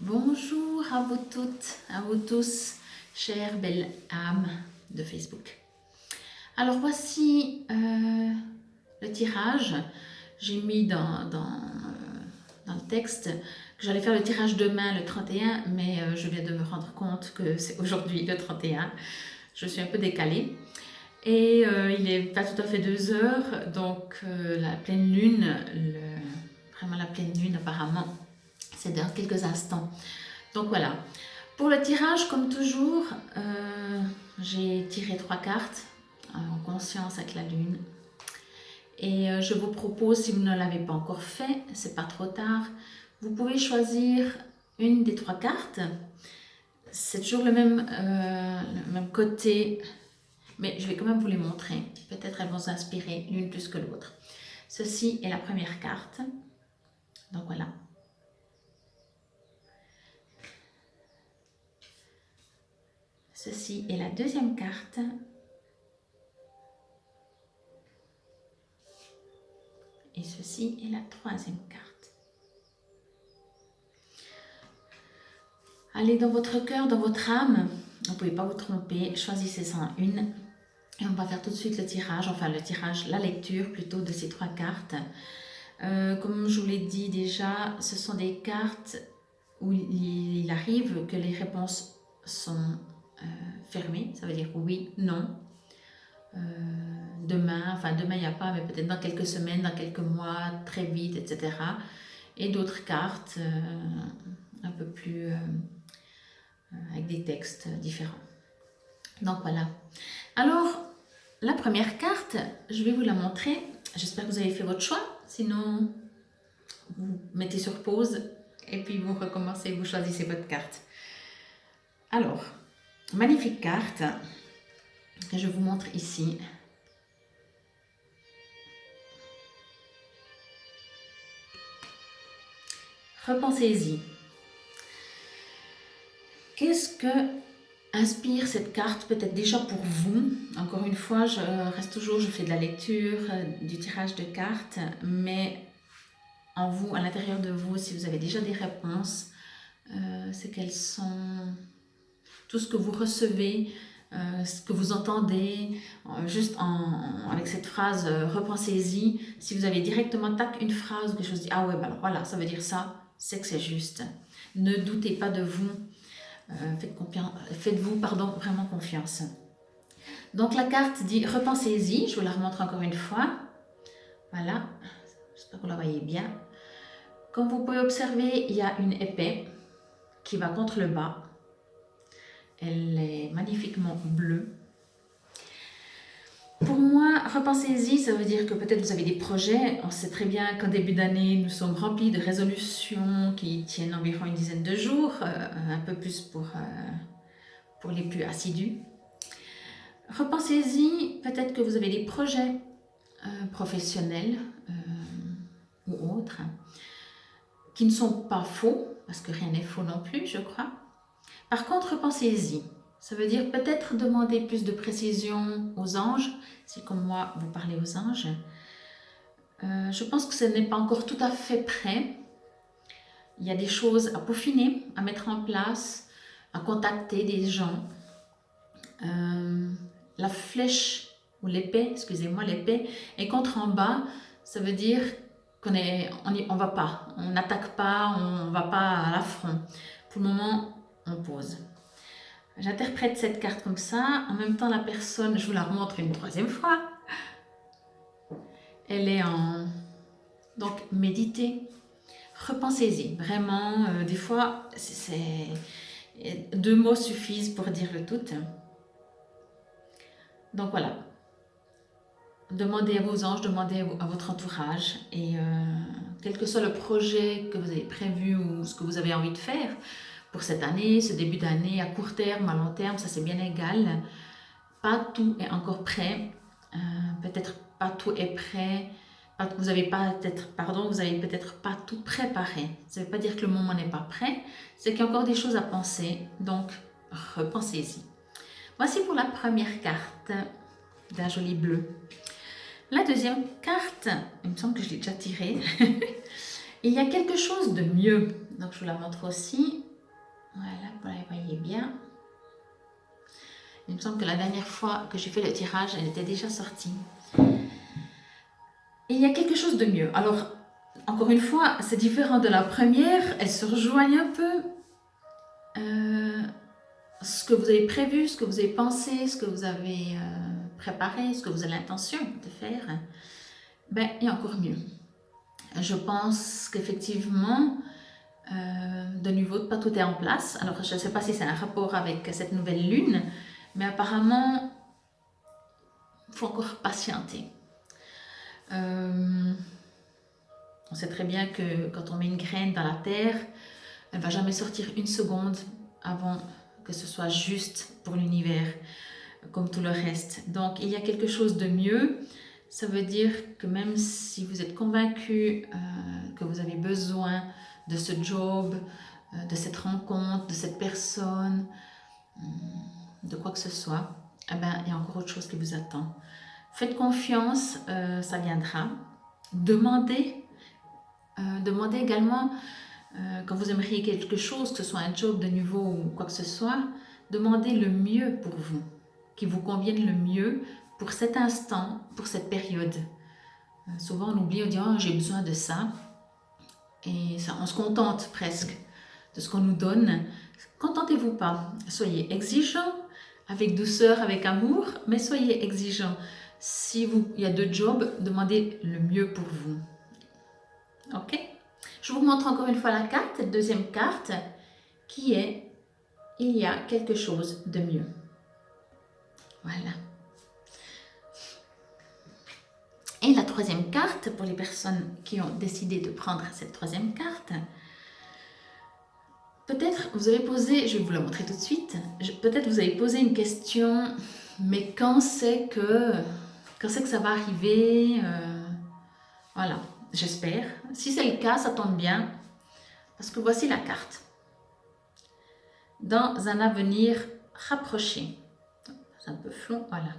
Bonjour à vous toutes, à vous tous, chères belles âmes de Facebook. Alors voici le tirage. J'ai mis dans le texte que j'allais faire le tirage demain, le 31, mais je viens de me rendre compte que c'est aujourd'hui le 31. Je suis un peu décalée. Et il n'est pas tout à fait 2 heures, donc la pleine lune, vraiment la pleine lune apparemment, c'est dans quelques instants. Donc voilà. Pour le tirage, comme toujours, j'ai tiré 3 cartes en conscience avec la lune. Et je vous propose, si vous ne l'avez pas encore fait, c'est pas trop tard, vous pouvez choisir une des 3 cartes. C'est toujours le même côté, mais je vais quand même vous les montrer. Peut-être elles vont vous inspirer l'une plus que l'autre. Ceci est la première carte. Donc voilà. Ceci est la deuxième carte. Et ceci est la troisième carte. Allez dans votre cœur, dans votre âme. Vous ne pouvez pas vous tromper. Choisissez-en une. Et on va faire tout de suite le tirage, enfin le tirage, la lecture plutôt de ces 3 cartes. Comme je vous l'ai dit déjà, ce sont des cartes où il arrive que les réponses sont fermées. Ça veut dire oui, non. Demain, enfin demain il n'y a pas, mais peut-être dans quelques semaines, dans quelques mois, très vite, etc. Et d'autres cartes un peu plus avec des textes différents. Donc voilà. Alors, la première carte, je vais vous la montrer. J'espère que vous avez fait votre choix. Sinon, vous mettez sur pause et puis vous recommencez, vous choisissez votre carte. Alors, magnifique carte que je vous montre ici. Repensez-y. Qu'est-ce que inspire cette carte peut-être déjà pour vous? Encore une fois, je reste toujours, je fais de la lecture, du tirage de cartes, mais en vous, à l'intérieur de vous, si vous avez déjà des réponses, c'est quelles sont tout ce que vous recevez, ce que vous entendez, juste avec cette phrase, repensez-y. Si vous avez directement tac une phrase ou quelque chose, ah ouais, bah alors voilà, ça veut dire ça, c'est que c'est juste. Ne doutez pas de vous, faites-vous vraiment confiance. Donc la carte dit repensez-y, je vous la remontre encore une fois. Voilà, j'espère que vous la voyez bien. Comme vous pouvez observer, il y a une épée qui va contre le bas. Elle est magnifiquement bleue. Pour moi, repensez-y, ça veut dire que peut-être vous avez des projets. On sait très bien qu'en début d'année, nous sommes remplis de résolutions qui tiennent environ une dizaine de jours, un peu plus pour les plus assidus. Repensez-y, peut-être que vous avez des projets professionnels ou autres qui ne sont pas faux, parce que rien n'est faux non plus, je crois. Par contre, repensez-y. Ça veut dire peut-être demander plus de précision aux anges, si comme moi vous parlez aux anges. Je pense que ce n'est pas encore tout à fait prêt. Il y a des choses à peaufiner, à mettre en place, à contacter des gens. La flèche ou l'épée, excusez-moi, l'épée est contre en bas. Ça veut dire on va pas, on n'attaque pas, on va pas à l'affront. Pour le moment, on pose. J'interprète cette carte comme ça. En même temps, la personne, je vous la remontre une 3e fois. Elle est en... Donc, méditez. Repensez-y. Vraiment, des fois, 2 mots suffisent pour dire le tout. Donc, voilà. Demandez à vos anges, demandez à votre entourage. Et quel que soit le projet que vous avez prévu ou ce que vous avez envie de faire, pour cette année, ce début d'année, à court terme, à long terme, ça c'est bien égal. Pas tout est encore prêt. Peut-être pas tout est prêt. Vous avez peut-être pas tout préparé. Ça ne veut pas dire que le moment n'est pas prêt. C'est qu'il y a encore des choses à penser. Donc, repensez-y. Voici pour la première carte d'un joli bleu. La deuxième carte, il me semble que je l'ai déjà tirée. Il y a quelque chose de mieux. Donc, je vous la montre aussi. Voilà, vous la voyez bien. Il me semble que la dernière fois que j'ai fait le tirage, elle était déjà sortie. Et il y a quelque chose de mieux. Alors, encore une fois, c'est différent de la première. Elles se rejoignent un peu. Ce que vous avez prévu, ce que vous avez pensé, ce que vous avez préparé, ce que vous avez l'intention de faire, ben, il y a encore mieux. Je pense qu'effectivement, de nouveau, pas tout est en place. Alors, je ne sais pas si c'est un rapport avec cette nouvelle lune, mais apparemment, il faut encore patienter. On sait très bien que quand on met une graine dans la terre, elle ne va jamais sortir une seconde avant que ce soit juste pour l'univers, comme tout le reste. Donc, il y a quelque chose de mieux. Ça veut dire que même si vous êtes convaincu que vous avez besoin de ce job, de cette rencontre, de cette personne, de quoi que ce soit, eh ben, il y a encore autre chose qui vous attend. Faites confiance, ça viendra. Demandez également, quand vous aimeriez quelque chose, que ce soit un job de nouveau ou quoi que ce soit, demandez le mieux pour vous, qui vous convienne le mieux pour cet instant, pour cette période. Souvent on oublie, on dit « oh, j'ai besoin de ça » et ça, on se contente presque de ce qu'on nous donne. Contentez-vous pas, soyez exigeants, avec douceur, avec amour, mais soyez exigeants. Si il y a deux jobs, demandez le mieux pour vous. Ok? Je vous montre encore une fois la carte, cette deuxième carte, qui est « il y a quelque chose de mieux ». Voilà. Et la troisième carte, pour les personnes qui ont décidé de prendre cette troisième carte, peut-être vous avez posé, je vais vous la montrer tout de suite, peut-être vous avez posé une question, mais quand c'est que ça va arriver voilà, j'espère. Si c'est le cas, ça tombe bien, parce que voici la carte. Dans un avenir rapproché. C'est un peu flou, voilà.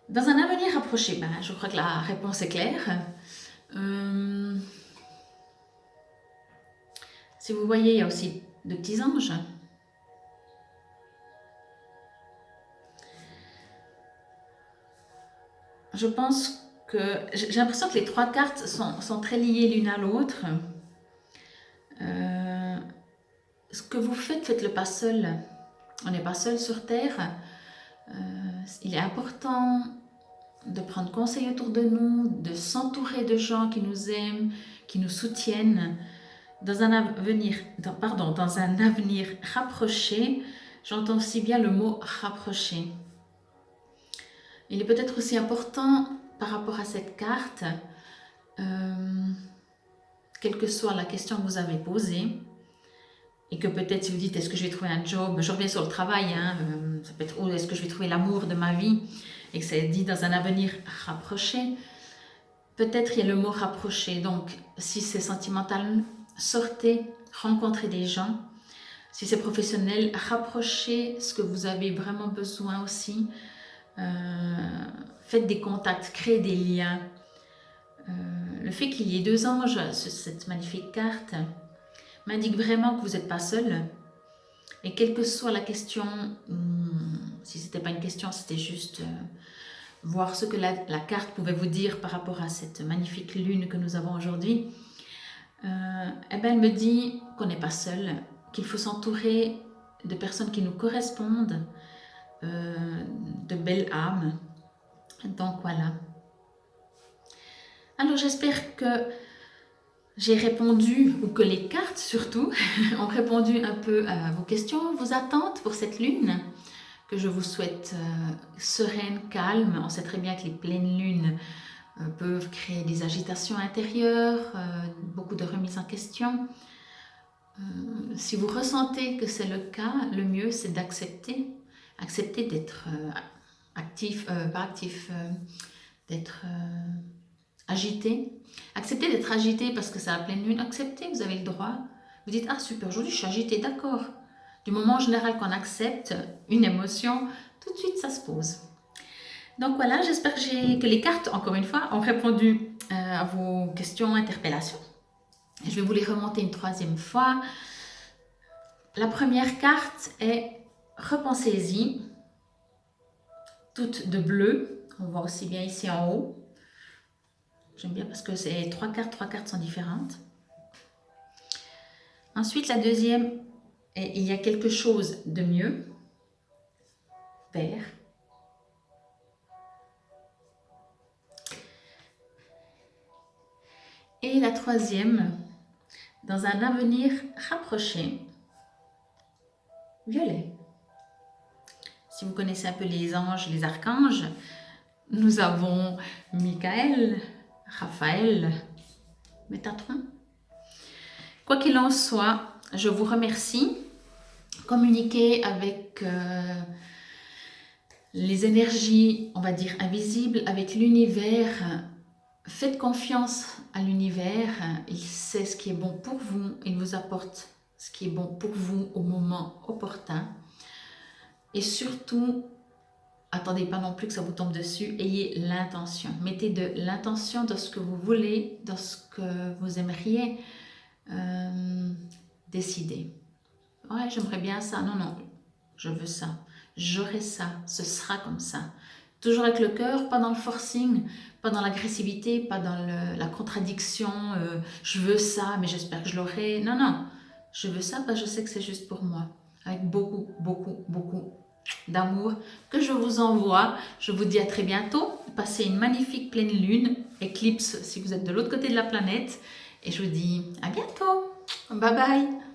Dans un avenir rapproché, ben, je crois que la réponse est claire. Si vous voyez, il y a aussi de petits anges. Je pense que j'ai l'impression que les trois cartes sont très liées l'une à l'autre. Ce que vous faites, faites-le pas seul. On n'est pas seul sur Terre. Il est important de prendre conseil autour de nous, de s'entourer de gens qui nous aiment, qui nous soutiennent. Dans un avenir rapproché, j'entends aussi bien le mot rapproché. Il est peut-être aussi important par rapport à cette carte, quelle que soit la question que vous avez posée, et que peut-être si vous dites est-ce que je vais trouver un job, je reviens sur le travail, ça peut être est-ce que je vais trouver l'amour de ma vie, et que c'est dit dans un avenir rapproché, peut-être il y a le mot rapproché. Donc si c'est sentimental, sortez, rencontrez des gens. Si c'est professionnel, rapprochez ce que vous avez vraiment besoin aussi. Faites des contacts, créez des liens. Le fait qu'il y ait deux anges sur cette magnifique carte m'indique vraiment que vous n'êtes pas seul. Et quelle que soit la question, si ce n'était pas une question, c'était juste voir ce que la carte pouvait vous dire par rapport à cette magnifique lune que nous avons aujourd'hui, eh ben elle me dit qu'on n'est pas seul, qu'il faut s'entourer de personnes qui nous correspondent, de belles âmes. Donc voilà. Alors j'espère que j'ai répondu, ou que les cartes surtout, ont répondu un peu à vos questions, vos attentes pour cette lune, que je vous souhaite sereine, calme. On sait très bien que les pleines lunes peuvent créer des agitations intérieures, beaucoup de remises en question. Si vous ressentez que c'est le cas, le mieux c'est d'accepter, d'être d'être agité. Acceptez d'être agité parce que c'est la pleine lune. Acceptez, vous avez le droit. Vous dites, ah super, aujourd'hui je suis agitée, d'accord. Du moment en général qu'on accepte une émotion, tout de suite ça se pose. Donc voilà, j'espère que les cartes, encore une fois, ont répondu à vos questions, interpellations. Je vais vous les remonter une troisième fois. la première carte est repensez-y, toute de bleu. On voit aussi bien ici en haut. J'aime bien parce que c'est trois cartes sont différentes. Ensuite, la deuxième, il y a quelque chose de mieux, vert. Et la troisième, dans un avenir rapproché, violet. Si vous connaissez un peu les anges, les archanges, nous avons Michael, Raphaël, Métatron. Quoi qu'il en soit, je vous remercie. Communiquez avec les énergies, on va dire, invisibles, avec l'univers. Faites confiance à l'univers. Il sait ce qui est bon pour vous. Il vous apporte ce qui est bon pour vous au moment opportun. Et surtout, attendez pas non plus que ça vous tombe dessus, ayez l'intention. Mettez de l'intention dans ce que vous voulez, dans ce que vous aimeriez décider. Ouais, j'aimerais bien ça. Non, non, je veux ça. J'aurai ça. Ce sera comme ça. Toujours avec le cœur, pas dans le forcing, pas dans l'agressivité, pas dans la contradiction. Je veux ça, mais j'espère que je l'aurai. Non, non. Je veux ça parce que je sais que c'est juste pour moi. Avec beaucoup, beaucoup, beaucoup d'amour que je vous envoie. Je vous dis à très bientôt. Passez une magnifique pleine lune, éclipse si vous êtes de l'autre côté de la planète. Et je vous dis à bientôt. Bye bye.